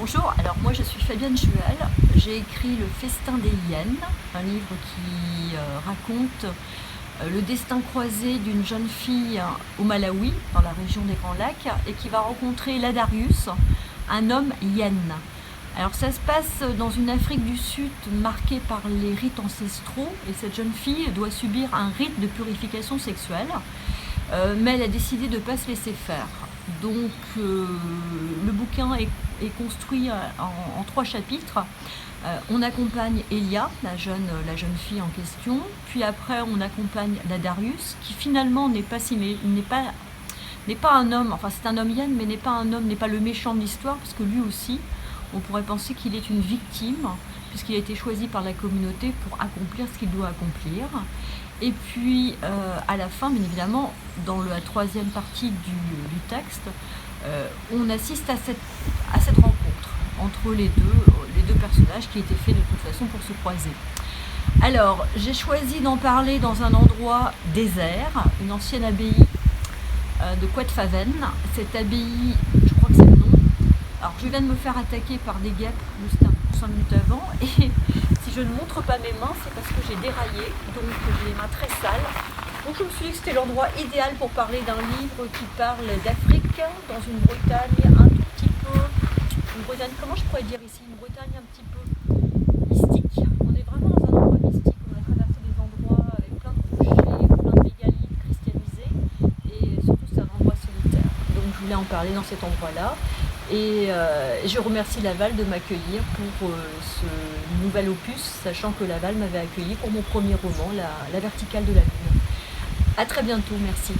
Bonjour, alors moi je suis Fabienne Juel, j'ai écrit Le Festin des hyènes, un livre qui raconte le destin croisé d'une jeune fille au Malawi, dans la région des Grands Lacs, et qui va rencontrer Ladarius, un homme hyène. Alors ça se passe dans une Afrique du Sud marquée par les rites ancestraux, et cette jeune fille doit subir un rite de purification sexuelle, mais elle a décidé de ne pas se laisser faire. Donc le bouquin est construit en 3 chapitres. On accompagne Elia, la jeune fille en question, puis après on accompagne Ladarius, qui finalement n'est pas un homme, enfin c'est un homme hyène, mais n'est pas le méchant de l'histoire, parce que lui aussi, on pourrait penser qu'il est une victime, puisqu'il a été choisi par la communauté pour accomplir ce qu'il doit accomplir. Et puis à la fin, bien évidemment, dans la 3e partie du texte, on assiste à cette rencontre entre les deux personnages qui étaient faits de toute façon pour se croiser. Alors, j'ai choisi d'en parler dans un endroit désert, une ancienne abbaye de Quatfaven. Cette abbaye, je crois que c'est le nom. Alors, je viens de me faire attaquer par des guêpes juste 5 minutes avant, et si je ne montre pas mes mains, c'est parce que j'ai déraillé, donc j'ai les mains très sales. Donc je me suis dit que c'était l'endroit idéal pour parler d'un livre qui parle d'Afrique, dans une Bretagne un tout petit peu, une Bretagne, comment je pourrais dire ici, une Bretagne un petit peu mystique. On est vraiment dans un endroit mystique, on a traversé des endroits avec plein de rochers, plein de mégalithes christianisés, et surtout c'est un endroit solitaire. Donc je voulais en parler dans cet endroit-là. Et je remercie Laval de m'accueillir pour ce nouvel opus, sachant que Laval m'avait accueilli pour mon premier roman, La verticale de la lune. À très bientôt, merci.